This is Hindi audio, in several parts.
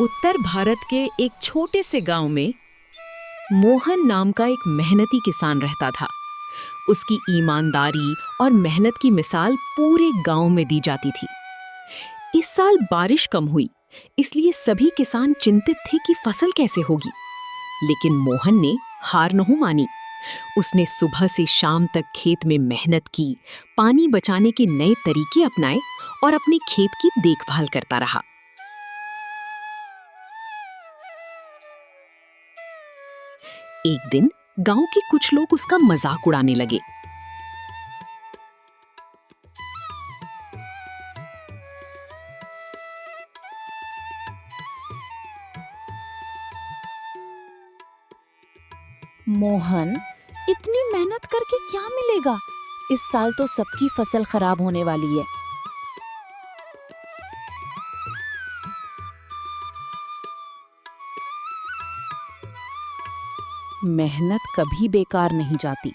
उत्तर भारत के एक छोटे से गांव में मोहन नाम का एक मेहनती किसान रहता था। उसकी ईमानदारी और मेहनत की मिसाल पूरे गांव में दी जाती थी। इस साल बारिश कम हुई, इसलिए सभी किसान चिंतित थे कि फसल कैसे होगी। लेकिन मोहन ने हार नहीं मानी। उसने सुबह से शाम तक खेत में मेहनत की, पानी बचाने के नए तरीके अपनाए और अपने खेत की देखभाल करता रहा। एक दिन गांव के कुछ लोग उसका मजाक उड़ाने लगे। मोहन, इतनी मेहनत करके क्या मिलेगा? इस साल तो सबकी फसल खराब होने वाली है। मेहनत कभी बेकार नहीं जाती।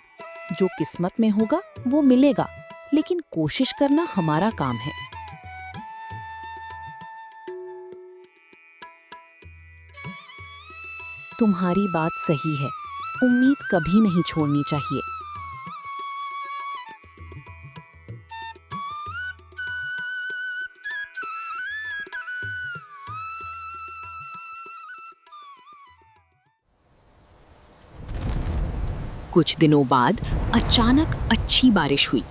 जो किस्मत में होगा वो मिलेगा, लेकिन कोशिश करना हमारा काम है। तुम्हारी बात सही है। उम्मीद कभी नहीं छोड़नी चाहिए। कुछ दिनों बाद अचानक अच्छी बारिश हुई।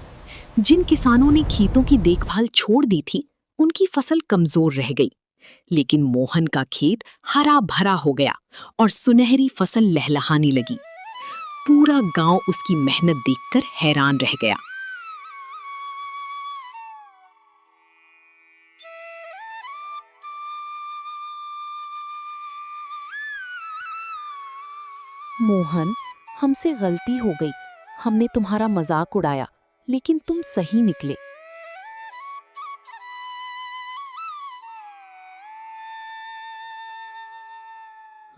जिन किसानों ने खेतों की देखभाल छोड़ दी थी, उनकी फसल कमजोर रह गई। लेकिन मोहन का खेत हरा भरा हो गया और सुनहरी फसल लहलहाने लगी। पूरा गांव उसकी मेहनत देखकर हैरान रह गया। मोहन, हमसे गलती हो गई। हमने तुम्हारा मजाक उड़ाया, लेकिन तुम सही निकले।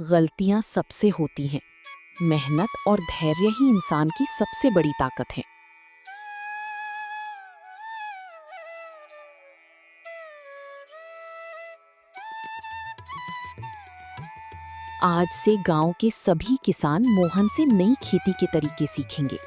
गलतियां सबसे होती हैं। मेहनत और धैर्य ही इंसान की सबसे बड़ी ताकत है। आज से गांव के सभी किसान मोहन से नई खेती के तरीके सीखेंगे।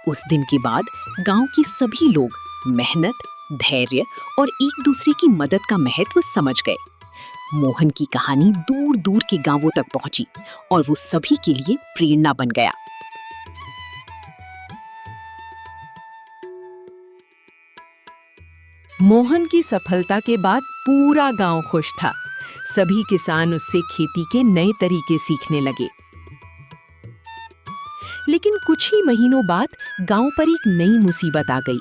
उस दिन के बाद गांव के सभी लोग मेहनत, धैर्य और एक दूसरे की मदद का महत्व समझ गए। मोहन की कहानी दूर दूर के गांवों तक पहुंची और वो सभी के लिए प्रेरणा बन गया। मोहन की सफलता के बाद पूरा गांव खुश था। सभी किसान उससे खेती के नए तरीके सीखने लगे। लेकिन कुछ ही महीनों बाद गांव पर एक नई मुसीबत आ गई।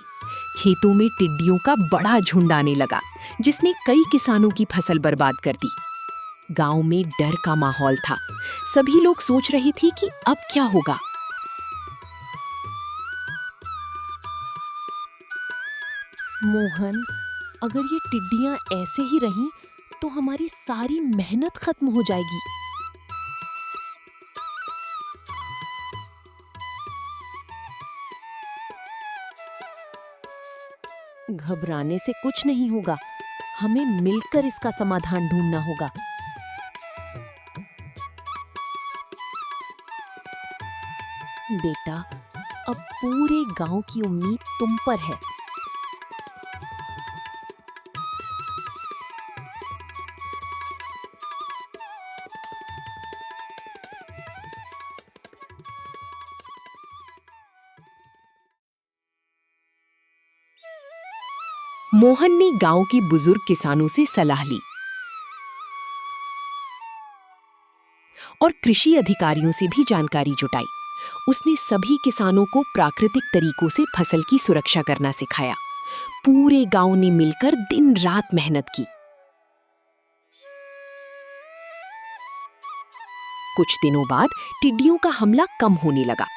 खेतों में टिड्डियों का बड़ा झुंड आने लगा, जिसने कई किसानों की फसल बर्बाद कर दी। गांव में डर का माहौल था। सभी लोग सोच रहे थे कि अब क्या होगा। मोहन, अगर ये टिड्डियां ऐसे ही रहीं तो हमारी सारी मेहनत खत्म हो जाएगी। घबराने से कुछ नहीं होगा। हमें मिलकर इसका समाधान ढूंढना होगा। बेटा, अब पूरे गांव की उम्मीद तुम पर है। मोहन ने गांव के बुजुर्ग किसानों से सलाह ली और कृषि अधिकारियों से भी जानकारी जुटाई। उसने सभी किसानों को प्राकृतिक तरीकों से फसल की सुरक्षा करना सिखाया। पूरे गांव ने मिलकर दिन रात मेहनत की। कुछ दिनों बाद टिड्डियों का हमला कम होने लगा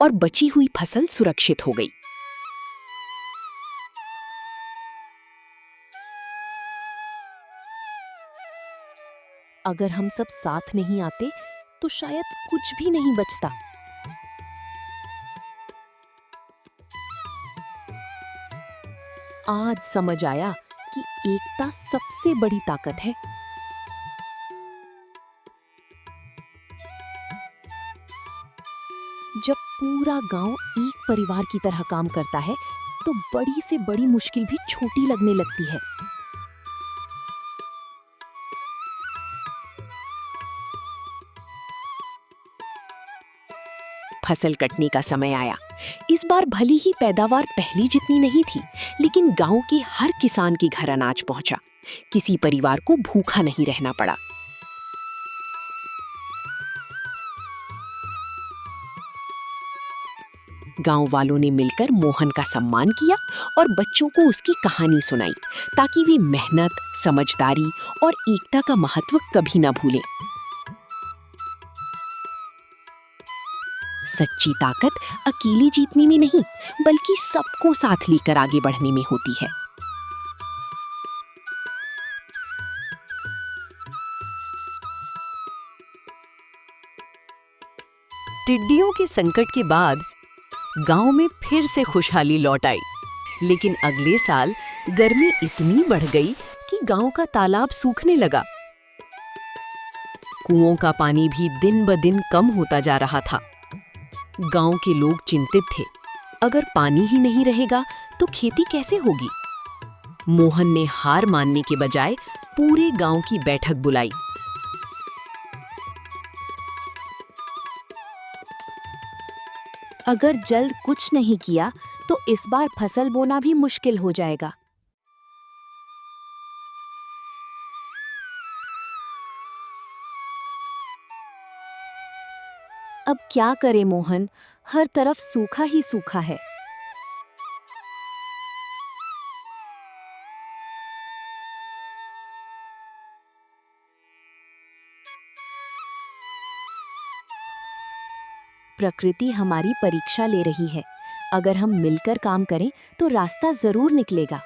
और बची हुई फसल सुरक्षित हो गई। अगर हम सब साथ नहीं आते तो शायद कुछ भी नहीं बचता। आज समझ आया कि एकता सबसे बड़ी ताकत है। जब पूरा गांव एक परिवार की तरह काम करता है तो बड़ी से बड़ी मुश्किल भी छोटी लगने लगती है। फसल कटने का समय आया। इस बार भली ही पैदावार पहली जितनी नहीं थी, लेकिन गांव के हर किसान के घर अनाज पहुंचा। किसी परिवार को भूखा नहीं रहना पड़ा। गांव वालों ने मिलकर मोहन का सम्मान किया और बच्चों को उसकी कहानी सुनाई, ताकि वे मेहनत, समझदारी और एकता का महत्व कभी ना भूलें। सच्ची ताकत अकेले जीतने में नहीं, बल्कि सबको साथ लेकर आगे बढ़ने में होती है। टिड्डियों के संकट के बाद गांव में फिर से खुशहाली लौट आई। लेकिन अगले साल गर्मी इतनी बढ़ गई कि गांव का तालाब सूखने लगा। कुओं का पानी भी दिन ब दिन कम होता जा रहा था। गांव के लोग चिंतित थे। अगर पानी ही नहीं रहेगा तो खेती कैसे होगी? मोहन ने हार मानने के बजाय पूरे गांव की बैठक बुलाई। अगर जल्द कुछ नहीं किया तो इस बार फसल बोना भी मुश्किल हो जाएगा। अब क्या करे मोहन, हर तरफ सूखा ही सूखा है। प्रकृति हमारी परीक्षा ले रही है। अगर हम मिलकर काम करें तो रास्ता जरूर निकलेगा।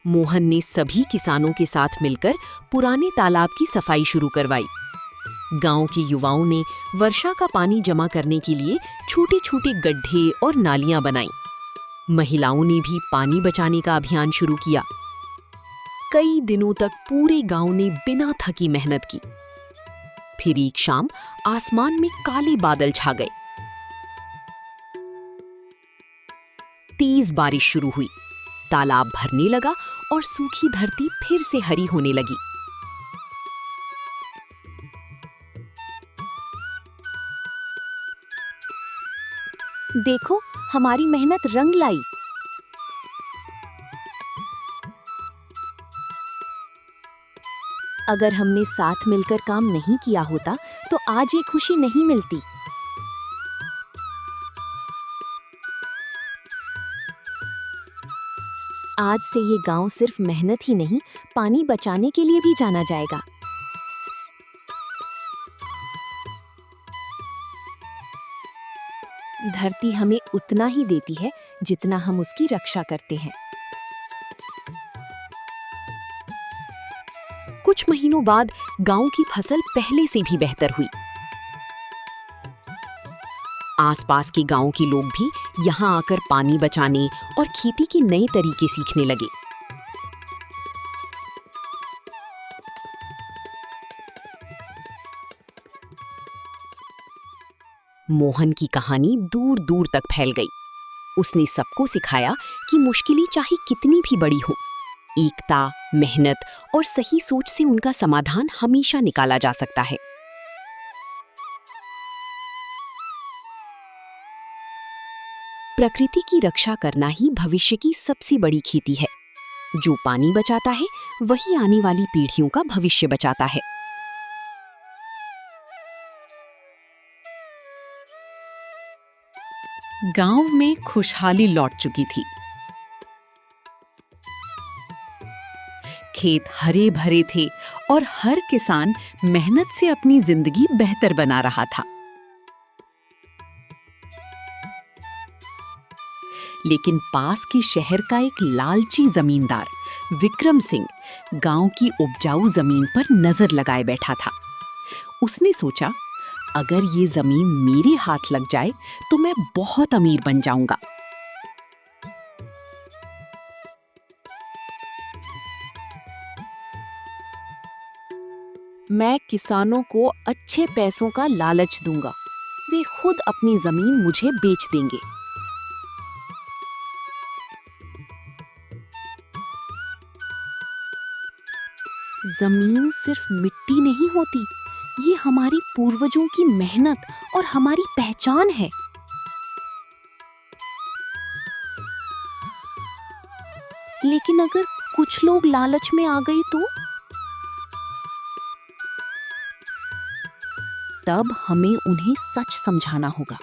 मोहन ने सभी किसानों के साथ मिलकर पुराने तालाब की सफाई शुरू करवाई। गांव के युवाओं ने वर्षा का पानी जमा करने के लिए छोटे-छोटे गड्ढे और नालियां बनाईं। महिलाओं ने भी पानी बचाने का अभियान शुरू किया। कई दिनों तक पूरे गांव ने बिना थकी मेहनत की। फिर एक शाम आसमान में काले बादल छा गए। तेज बारिश शुरू हुई। तालाब भरने लगा और सूखी धरती फिर से हरी होने लगी। देखो, हमारी मेहनत रंग लाई। अगर हमने साथ मिलकर काम नहीं किया होता तो आज ये खुशी नहीं मिलती। आज से ये गांव सिर्फ मेहनत ही नहीं, पानी बचाने के लिए भी जाना जाएगा। धरती हमें उतना ही देती है जितना हम उसकी रक्षा करते हैं। कुछ महीनों बाद गांव की फसल पहले से भी बेहतर हुई। आसपास के गांव के लोग भी यहां आकर पानी बचाने और खेती के नए तरीके सीखने लगे। मोहन की कहानी दूर दूर तक फैल गई। उसने सबको सिखाया कि मुश्किलें चाहे कितनी भी बड़ी हो, एकता, मेहनत और सही सोच से उनका समाधान हमेशा निकाला जा सकता है। प्रकृति की रक्षा करना ही भविष्य की सबसे बड़ी खेती है। जो पानी बचाता है, वही आने वाली पीढ़ियों का भविष्य बचाता है। गांव में खुशहाली लौट चुकी थी। खेत हरे भरे थे और हर किसान मेहनत से अपनी जिंदगी बेहतर बना रहा था। लेकिन पास के शहर का एक लालची जमींदार विक्रम सिंह गांव की उपजाऊ जमीन पर नजर लगाए बैठा था। उसने सोचा, अगर ये जमीन मेरे हाथ लग जाए तो मैं बहुत अमीर बन जाऊंगा। मैं किसानों को अच्छे पैसों का लालच दूंगा, वे खुद अपनी जमीन मुझे बेच देंगे। जमीन सिर्फ मिट्टी नहीं होती, ये हमारी पूर्वजों की मेहनत और हमारी पहचान है। लेकिन अगर कुछ लोग लालच में आ गए तो तब हमें उन्हें सच समझाना होगा।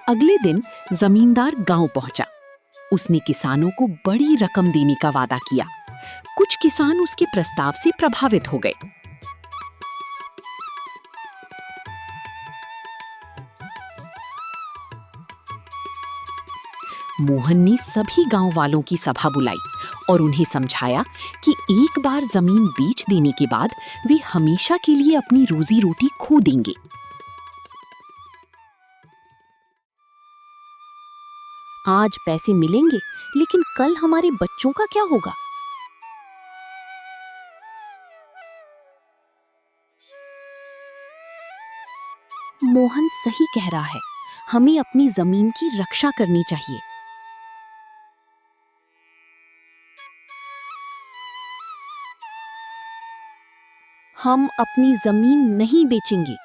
अगले दिन जमींदार गांव पहुंचा। उसने किसानों को बड़ी रकम देने का वादा किया। कुछ किसान उसके प्रस्ताव से प्रभावित हो गए। मोहन ने सभी गांव वालों की सभा बुलाई और उन्हें समझाया कि एक बार जमीन बेच देने के बाद वे हमेशा के लिए अपनी रोजी रोटी खो देंगे। आज पैसे मिलेंगे, लेकिन कल हमारे बच्चों का क्या होगा? मोहन सही कह रहा है, हमें अपनी जमीन की रक्षा करनी चाहिए। हम अपनी जमीन नहीं बेचेंगे।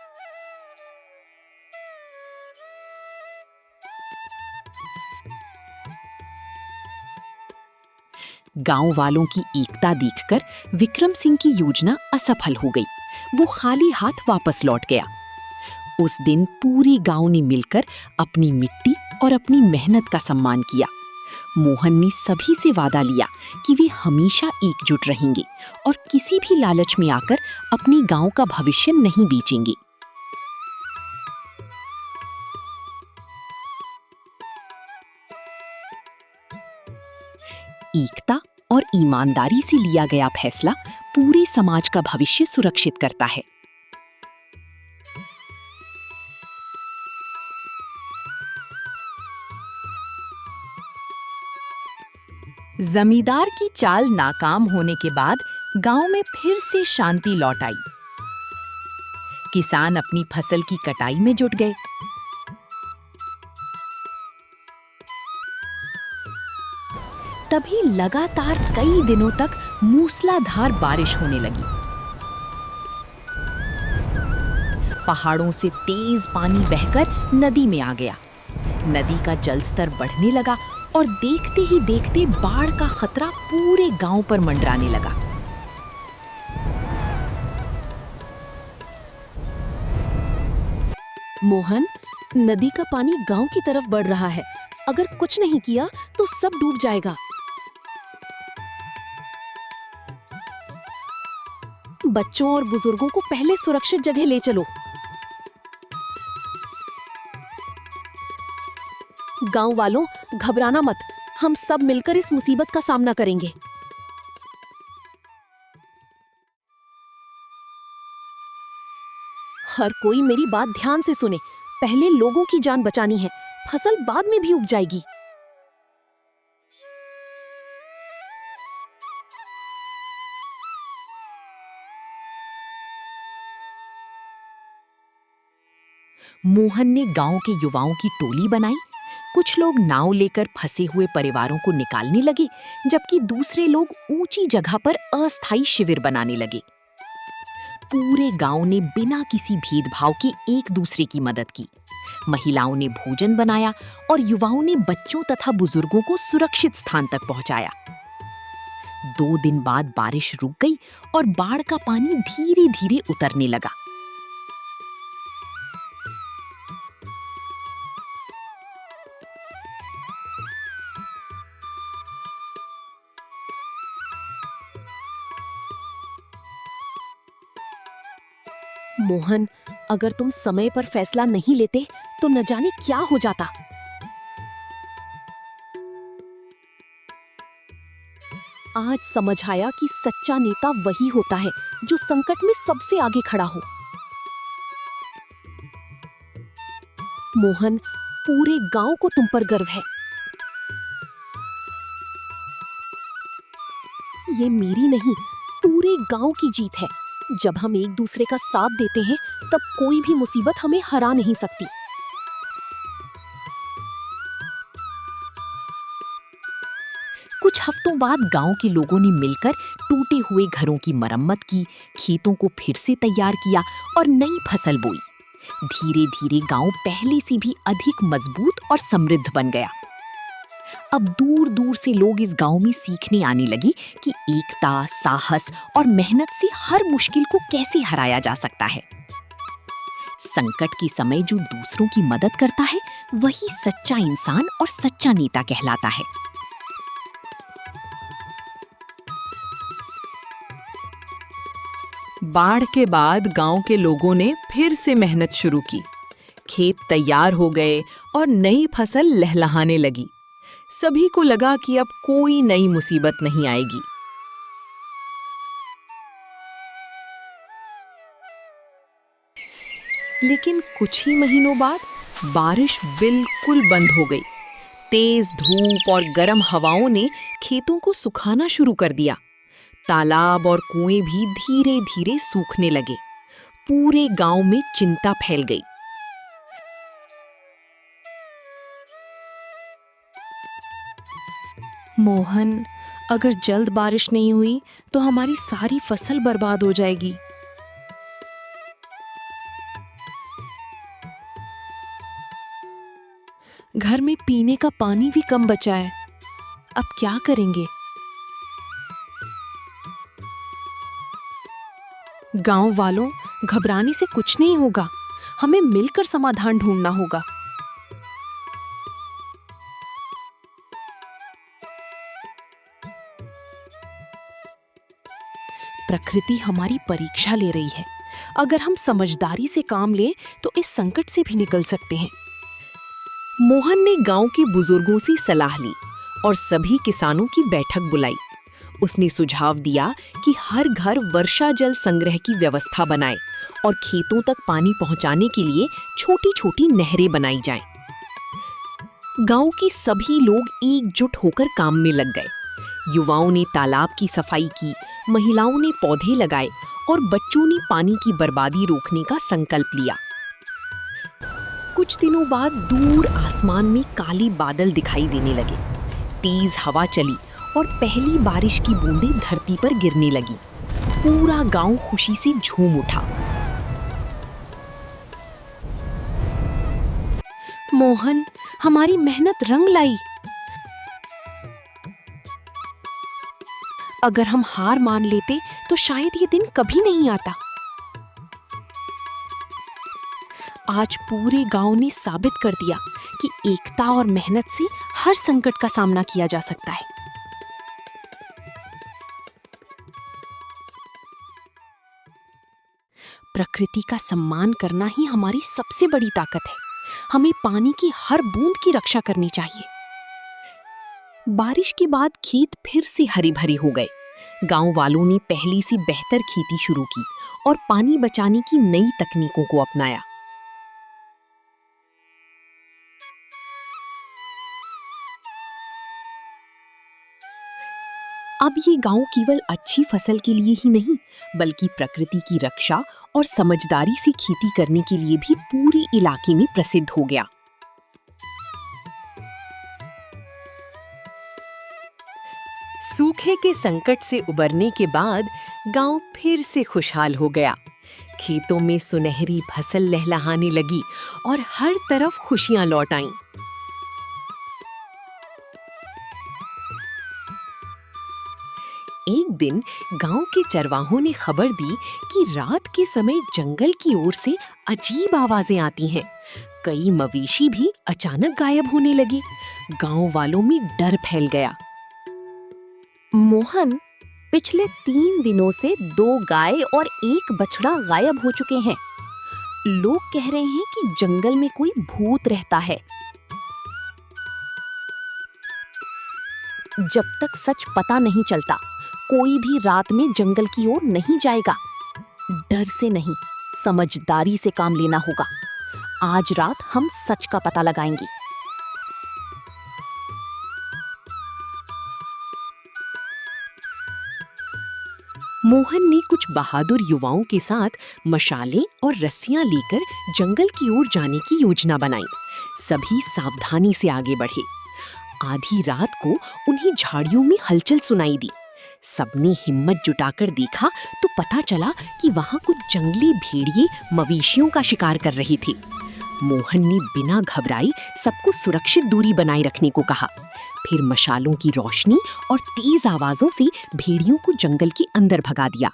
गांव वालों की एकता देखकर विक्रम सिंह की योजना असफल हो गई। वो खाली हाथ वापस लौट गया। उस दिन पूरी गांव ने मिलकर अपनी मिट्टी और अपनी मेहनत का सम्मान किया। मोहन ने सभी से वादा लिया कि वे हमेशा एकजुट रहेंगे और किसी भी लालच में आकर अपने गांव का भविष्य नहीं बेचेंगे। एकता और ईमानदारी से लिया गया फैसला पूरे समाज का भविष्य सुरक्षित करता है। जमींदार की चाल नाकाम होने के बाद गांव में फिर से शांति लौट आई। किसान अपनी फसल की कटाई में जुट गए। तभी लगातार कई दिनों तक मूसलाधार बारिश होने लगी। पहाड़ों से तेज पानी बहकर नदी में आ गया। नदी का जलस्तर बढ़ने लगा और देखते ही देखते बाढ़ का खतरा पूरे गांव पर मंडराने लगा। मोहन, नदी का पानी गांव की तरफ बढ़ रहा है। अगर कुछ नहीं किया तो सब डूब जाएगा। बच्चों और बुजुर्गों को पहले सुरक्षित जगह ले चलो। गांव वालों, घबराना मत, हम सब मिलकर इस मुसीबत का सामना करेंगे। हर कोई मेरी बात ध्यान से सुने। पहले लोगों की जान बचानी है, फसल बाद में भी उग जाएगी। मोहन ने गांव के युवाओं की टोली बनाई। कुछ लोग नाव लेकर फंसे हुए परिवारों को निकालने लगे, जबकि दूसरे लोग ऊंची जगह पर अस्थायी शिविर बनाने लगे। पूरे गांव ने बिना किसी भेदभाव के एक दूसरे की मदद की। महिलाओं ने भोजन बनाया और युवाओं ने बच्चों तथा बुजुर्गों को सुरक्षित स्थान तक पहुंचाया। 2 दिन बाद बारिश रुक गई और बाढ़ का पानी धीरे-धीरे उतरने लगा। मोहन, अगर तुम समय पर फैसला नहीं लेते तो न जाने क्या हो जाता। आज समझ आया कि सच्चा नेता वही होता है जो संकट में सबसे आगे खड़ा हो। मोहन, पूरे गांव को तुम पर गर्व है। ये मेरी नहीं, पूरे गांव की जीत है। जब हम एक दूसरे का साथ देते हैं, तब कोई भी मुसीबत हमें हरा नहीं सकती। कुछ हफ्तों बाद गांव के लोगों ने मिलकर टूटे हुए घरों की मरम्मत की, खेतों को फिर से तैयार किया और नई फसल बोई। धीरे धीरे गांव पहले से भी अधिक मजबूत और समृद्ध बन गया। अब दूर दूर से लोग इस गांव में सीखने आने लगे कि एकता, साहस और मेहनत से हर मुश्किल को कैसे हराया जा सकता है। संकट के समय जो दूसरों की मदद करता है, वही सच्चा इंसान और सच्चा नेता कहलाता है। बाढ़ के बाद गांव के लोगों ने फिर से मेहनत शुरू की। खेत तैयार हो गए और नई फसल लहलहाने लगी। सभी को लगा कि अब कोई नई मुसीबत नहीं आएगी। लेकिन कुछ ही महीनों बाद बारिश बिल्कुल बंद हो गई। तेज धूप और गर्म हवाओं ने खेतों को सुखाना शुरू कर दिया। तालाब और कुएं भी धीरे धीरे सूखने लगे। पूरे गांव में चिंता फैल गई। मोहन, अगर जल्द बारिश नहीं हुई तो हमारी सारी फसल बर्बाद हो जाएगी। घर में पीने का पानी भी कम बचा है। अब क्या करेंगे? गांव वालों, घबराने से कुछ नहीं होगा। हमें मिलकर समाधान ढूंढना होगा। प्रकृति हमारी परीक्षा ले रही है। अगर हम समझदारी से काम लें तो इस संकट से भी निकल सकते हैं। मोहन ने गांव के बुजुर्गों से सलाह ली और सभी किसानों की बैठक बुलाई। उसने सुझाव दिया कि हर घर वर्षा जल संग्रह की व्यवस्था बनाए और खेतों तक पानी पहुंचाने के लिए छोटी-छोटी नहरें बनाई जाएं। गांव के सभी लोग एकजुट होकर काम में लग गए। युवाओं ने तालाब की सफाई की, महिलाओं ने पौधे लगाए और बच्चों ने पानी की बर्बादी रोकने का संकल्प लिया। कुछ दिनों बाद दूर आसमान में काले बादल दिखाई देने लगे। तेज हवा चली और पहली बारिश की बूंदें धरती पर गिरने लगी। पूरा गांव खुशी से झूम उठा। मोहन, हमारी मेहनत रंग लाई। अगर हम हार मान लेते तो शायद ये दिन कभी नहीं आता। आज पूरे गांव ने साबित कर दिया कि एकता और मेहनत से हर संकट का सामना किया जा सकता है। प्रकृति का सम्मान करना ही हमारी सबसे बड़ी ताकत है। हमें पानी की हर बूंद की रक्षा करनी चाहिए। बारिश के बाद खेत फिर से हरे भरे हो गए। गांव वालों ने पहले से बेहतर खेती शुरू की और पानी बचाने की नई तकनीकों को अपनाया। अब ये गांव केवल अच्छी फसल के लिए ही नहीं, बल्कि प्रकृति की रक्षा और समझदारी से खेती करने के लिए भी पूरे इलाके में प्रसिद्ध हो गया। सूखे के संकट से उबरने के बाद गांव फिर से खुशहाल हो गया। खेतों में सुनहरी फसल लहलहाने लगी और हर तरफ खुशियां लौट आईं। एक दिन गांव के चरवाहों ने खबर दी कि रात के समय जंगल की ओर से अजीब आवाजें आती हैं। कई मवेशी भी अचानक गायब होने लगे। गांव वालों में डर फैल गया। मोहन, पिछले 3 दिनों से 2 गाय और 1 बछड़ा गायब हो चुके हैं। लोग कह रहे हैं कि जंगल में कोई भूत रहता है। जब तक सच पता नहीं चलता, कोई भी रात में जंगल की ओर नहीं जाएगा। डर से नहीं, समझदारी से काम लेना होगा। आज रात हम सच का पता लगाएंगे। मोहन ने कुछ बहादुर युवाओं के साथ मशालें और रस्सियां लेकर जंगल की ओर जाने की योजना बनाई। सभी सावधानी से आगे बढ़े। आधी रात को उन्हें झाड़ियों में हलचल सुनाई दी। सबने हिम्मत जुटाकर देखा तो पता चला कि वहां कुछ जंगली भेड़िए मवेशियों का शिकार कर रहे थे। मोहन ने बिना घबराए सबको सुरक्षित दूरी बनाए रखने को कहा। फिर मशालों की रोशनी और तेज आवाजों से भेड़ियों को जंगल के अंदर भगा दिया।